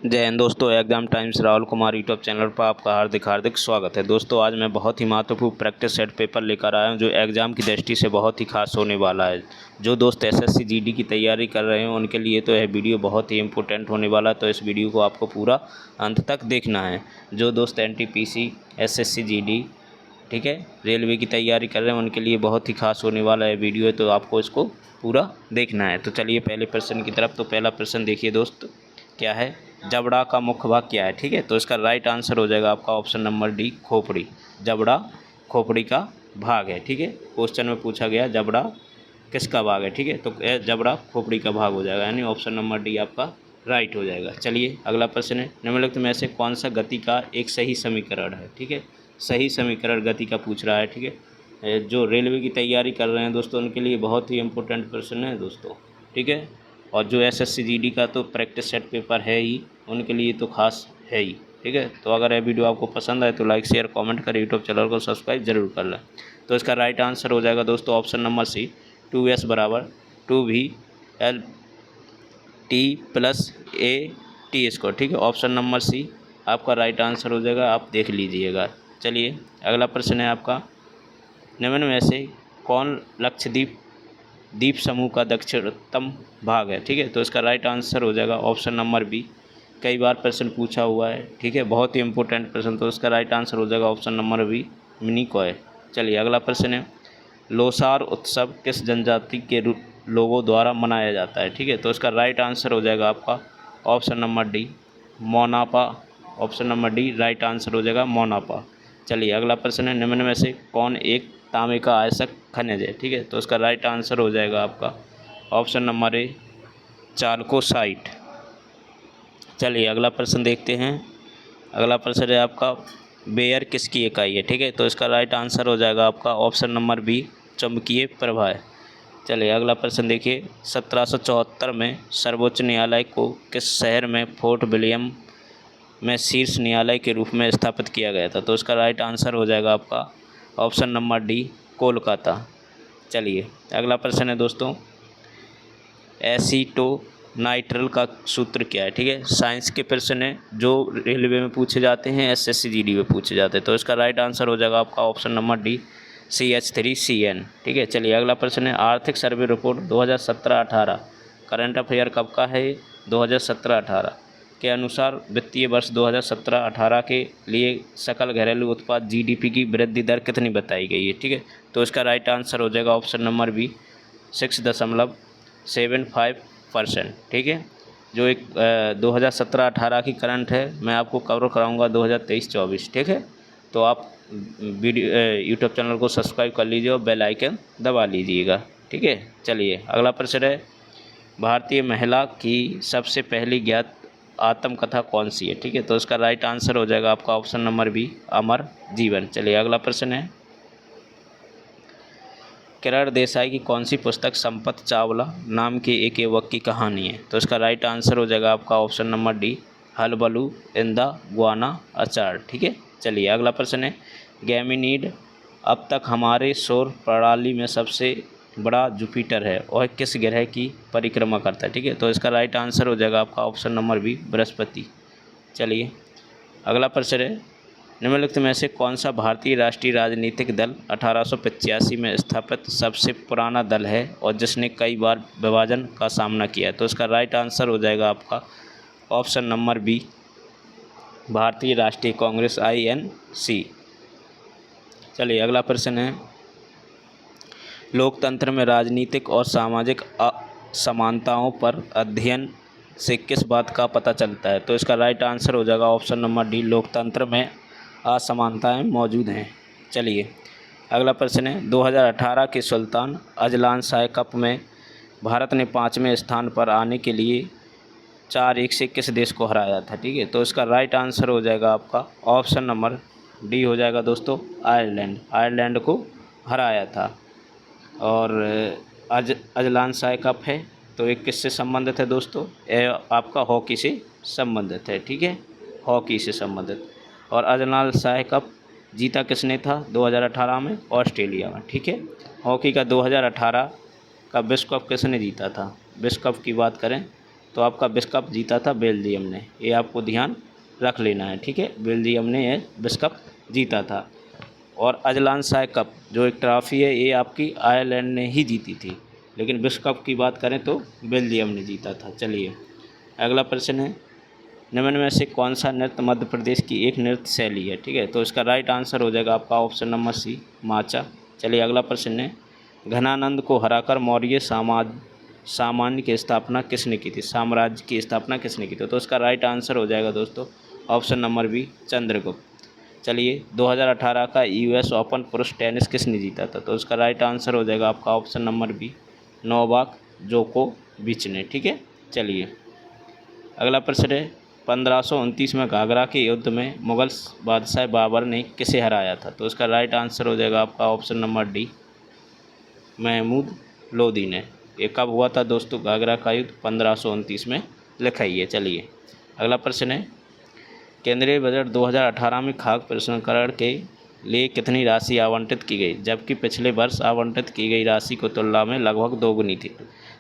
जय हिंद दोस्तों। Exam times Rahul Kumar YouTube channel पर आपका हार्दिक हार्दिक स्वागत है। दोस्तों आज मैं बहुत ही महत्वपूर्ण प्रैक्टिस सेट पेपर लेकर आया हूं जो एग्ज़ाम की दृष्टि से बहुत ही खास होने वाला है। जो दोस्त एसएससी जीडी की तैयारी कर रहे हैं उनके लिए तो यह वीडियो बहुत ही इंपॉर्टेंट होने वाला है, तो इस वीडियो को आपको पूरा अंत तक देखना है। जो दोस्त एनटीपीसी एसएससी जीडी ठीक है रेलवे की तैयारी कर रहे हैं उनके लिए बहुत ही खास होने वाला है वीडियो है, तो आपको इसको पूरा देखना है। तो चलिए पहले प्रश्न की तरफ। तो पहला प्रश्न देखिए दोस्त, क्या है? जबड़ा का मुख्य भाग क्या है? ठीक है, तो इसका राइट आंसर हो जाएगा आपका ऑप्शन नंबर डी, खोपड़ी। जबड़ा खोपड़ी का भाग है। ठीक है, क्वेश्चन में पूछा गया जबड़ा किसका भाग है। ठीक है, तो जबड़ा खोपड़ी का भाग हो जाएगा, यानी ऑप्शन नंबर डी आपका राइट हो जाएगा। चलिए अगला प्रश्न है, निम्नलिखित में से कौन सा गति का एक सही समीकरण है? ठीक है, सही समीकरण गति का पूछ रहा है। ठीक है, जो रेलवे की तैयारी कर रहे हैं दोस्तों उनके लिए बहुत ही इंपॉर्टेंट प्रश्न है दोस्तों। ठीक है, और जो एसएससी जीडी का तो प्रैक्टिस सेट पेपर है ही, उनके लिए तो खास है ही। ठीक है, तो अगर यह वीडियो आपको पसंद आए तो लाइक शेयर कमेंट करें, यूट्यूब चैनल को सब्सक्राइब जरूर कर लें। तो इसका राइट आंसर हो जाएगा दोस्तों ऑप्शन नंबर सी, 2s बराबर 2v L t plus A T square. ठीक है, ऑप्शन नंबर सी आपका राइट आंसर हो जाएगा, आप देख लीजिएगा। चलिए अगला प्रश्न है आपका, निम्न में से कौन लक्षद्वीप द्वीप समूह का दक्षिणतम भाग है? ठीक है, तो इसका राइट आंसर हो जाएगा ऑप्शन नंबर बी। कई बार प्रश्न पूछा हुआ है, ठीक है, बहुत ही इंपॉर्टेंट प्रश्न, तो इसका राइट आंसर हो जाएगा ऑप्शन नंबर बी, मिनिकॉय। चलिए अगला प्रश्न है, लोसार उत्सव किस जनजाति के लोगों द्वारा मनाया जाता है? ठीक है, तो इसका राइट आंसर हो जाएगा आपका ऑप्शन नंबर डी, मोनापा। Option number D right answer हो जाएगा, मोनापा। चलिए अगला प्रश्न है, निम्न में से कौन एक तांबे का आयस्क खनिज है? ठीक है, तो इसका राइट आंसर हो जाएगा आपका ऑप्शन नंबर ए, चाल्कोसाइट। चलिए अगला प्रश्न देखते हैं। अगला प्रश्न है आपका, बेयर किसकी इकाई है? ठीक है, तो इसका राइट आंसर हो जाएगा आपका ऑप्शन नंबर बी, चुंबकीय प्रवाह। चलिए अगला प्रश्न देखिए, 1774 में सर्वोच्च न्यायालय को किस शहर में फोर्ट विलियम में शीर्ष न्यायालय के रूप में स्थापित किया गया था? तो इसका राइट आंसर हो जाएगा आपका ऑप्शन नंबर डी, कोलकाता। चलिए अगला प्रश्न है दोस्तों, एसीटोनाइट्रल का सूत्र क्या है? ठीक है, साइंस के प्रश्न है जो रेलवे में पूछे जाते हैं, एसएससी जीडी में पूछे जाते हैं, तो इसका राइट आंसर हो जाएगा आपका ऑप्शन नंबर डी, CH3CN। ठीक है, चलिए अगला प्रश्न है, आर्थिक सर्वे रिपोर्ट 2017-18 करंट अफेयर कब का है? 2017-18 के अनुसार वित्तीय वर्ष 2017-18 के लिए सकल घरेलू उत्पाद GDP की वृद्धि दर कितनी बताई गई है? ठीक है, तो इसका राइट आंसर हो जाएगा ऑप्शन नंबर बी, 6.75%। ठीक है, जो एक 2017-18 की करंट है मैं आपको कवर कराऊंगा 2023-24। ठीक है, तो आप वीडियो यूट्यूब चैनल को सब्सक्राइब कर लीजिए और बेल आइकन दबा लीजिएगा। ठीक है, चलिए अगला प्रश्न है, भारतीय महिला की सबसे पहली ज्ञात आत्मकथा कौन सी है? ठीक है, तो इसका राइट आंसर हो जाएगा आपका ऑप्शन नंबर बी, अमर जीवन। चलिए अगला प्रश्न है, किरण देसाई की कौन सी पुस्तक संपत चावला नाम के एक युवक की कहानी है? तो इसका राइट आंसर हो जाएगा आपका option number D, hullabaloo in the guava orchard. ठीक है, चलिए अगला प्रश्न है, गैमीनीड अब तक हमारे सौर प्रणाली में सबसे बड़ा जुपिटर है और किस ग्रह की परिक्रमा करता है? ठीक है, तो इसका राइट आंसर हो जाएगा आपका ऑप्शन नंबर बी, बृहस्पति। चलिए अगला प्रश्न है, निम्नलिखित में से कौन सा भारतीय राष्ट्रीय राजनीतिक दल 1885 में स्थापित सबसे पुराना दल है और जिसने कई बार विभाजन का सामना किया है? तो इसका राइट आंसर हो जाएगा आपका ऑप्शन नंबर बी, भारतीय राष्ट्रीय कांग्रेस INC। चलिए अगला प्रश्न है, लोकतंत्र में राजनीतिक और सामाजिक असमानताओं पर अध्ययन से किस बात का पता चलता है? तो इसका राइट आंसर हो जाएगा ऑप्शन नंबर डी, लोकतंत्र में असमानताएं मौजूद हैं। चलिए अगला प्रश्न है, 2018 के सुल्तान अजलान शाह कप में भारत ने 5वें स्थान पर आने के लिए 4-1 से किस देश को हराया था? ठीक है, तो इसका राइट आंसर हो जाएगा आपका ऑप्शन नंबर डी हो जाएगा दोस्तों, आयरलैंड। आयरलैंड को हराया था। और अजलान शाह कप है तो एक किससे संबंधित है दोस्तों? आपका हॉकी से संबंधित है। ठीक है, हॉकी से संबंधित। और अजलान शाह कप जीता किसने था 2018 में? ऑस्ट्रेलिया में। ठीक है, हॉकी का 2018 का विश्व कप किसने जीता था? विश्व कप की बात करें तो आपका विश्व कप जीता था बेल्जियम ने, ये आपको ध्यान रख लेना है, ठीक है। बेल्जियम ने ये विश्व कप जीता था। और अजलान शाह कप जो एक ट्रॉफी है, ये आपकी आयरलैंड ने ही जीती थी, लेकिन विश्व कप की बात करें तो बेल्जियम ने जीता था। चलिए अगला प्रश्न है, निम्न में से कौन सा नृत्य मध्य प्रदेश की एक नृत्य शैली है, ठीक है। तो इसका राइट आंसर हो जाएगा आपका ऑप्शन नंबर सी, माचा। चलिए अगला प्रश्न है, घनानंद को हराकर मौर्य सामान्य की स्थापना किसने की थी, साम्राज्य की स्थापना किसने की थी। तो इसका राइट आंसर हो जाएगा दोस्तों ऑप्शन नंबर बी, चंद्रगुप्त। चलिए 2018 का यूएस ओपन पुरुष टेनिस किसने जीता था। तो इसका राइट आंसर हो जाएगा आपका ऑप्शन नंबर बी, नोवाक जोकोविच ने, ठीक है। चलिए अगला प्रश्न है, 1529 में घाघरा के युद्ध में मुगल बादशाह बाबर ने किसे हराया था। तो इसका राइट आंसर हो जाएगा आपका option number D, Mahmud Lodi ने। ये कब हुआ था दोस्तों घाघरा का युद्ध, 1529 में लिखाइए। चलिए अगला प्रश्न है, केंद्रीय बजट 2018 में खाद्य प्रसंस्करण के लिए कितनी राशि आवंटित की गई, जबकि पिछले वर्ष आवंटित की गई राशि की तुलना में लगभग दोगुनी थी।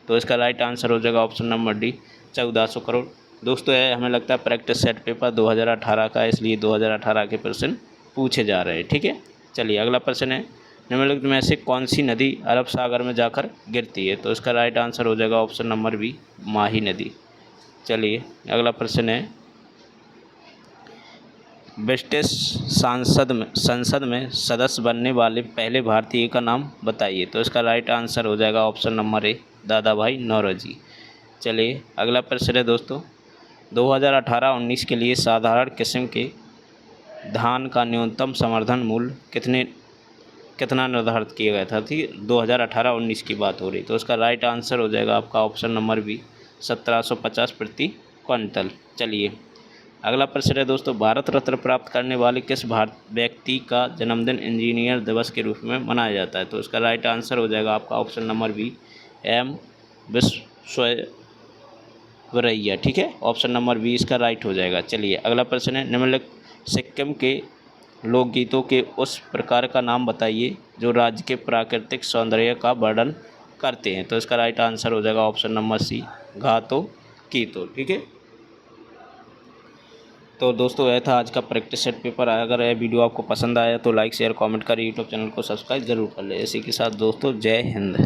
तो इसका राइट आंसर हो जाएगा ऑप्शन नंबर डी, 1400 करोड़। दोस्तों हमें लगता है प्रैक्टिस सेट पेपर 2018 का, इसलिए 2018 के प्रश्न पूछे जा रहे हैं, ठीक है। चलिए अगला प्रश्न है, निम्नलिखित में से कौन सी नदी अरब सागर में जाकर गिरती है। तो इसका राइट आंसर हो जाएगा ऑप्शन नंबर बी, माही नदी। चलिए अगला प्रश्न है, ब्रिटिश संसद में सदस्य बनने वाले पहले भारतीय का नाम बताइए। तो इसका राइट आंसर हो जाएगा ऑप्शन नंबर ए, दादा भाई नौरोजी। चलिए अगला प्रश्न है दोस्तों, 2018-19 के लिए साधारण किस्म के धान का न्यूनतम समर्थन मूल्य कितना निर्धारित किया गया था। थी 2018-19 की बात हो रही, तो इसका राइट आंसर हो जाएगा आपका ऑप्शन नंबर बी, 1750 प्रति क्विंटल। चलिए अगला प्रश्न है दोस्तों, भारत रत्न प्राप्त करने वाले किस व्यक्ति का जन्मदिन इंजीनियर दिवस के रूप में मनाया जाता है। तो इसका राइट आंसर हो जाएगा आपका option number B, M Visvesvaraya, ठीक है। ऑप्शन नंबर बी इसका राइट हो जाएगा। चलिए अगला प्रश्न है, निम्नलिखित सिक्किम के लोकगीतों के उस प्रकार का नाम बताइए जो राज्य के प्राकृतिक सौंदर्य का वर्णन करते हैं। तो इसका राइट आंसर हो जाएगा ऑप्शन नंबर सी, घातो कीतो, ठीक है। तो दोस्तों यह था आज का प्रैक्टिस सेट पेपर। अगर यह वीडियो आपको पसंद आया तो लाइक शेयर कमेंट करें, यूट्यूब चैनल को सब्सक्राइब जरूर कर लें। इसी के साथ दोस्तों जय हिंद।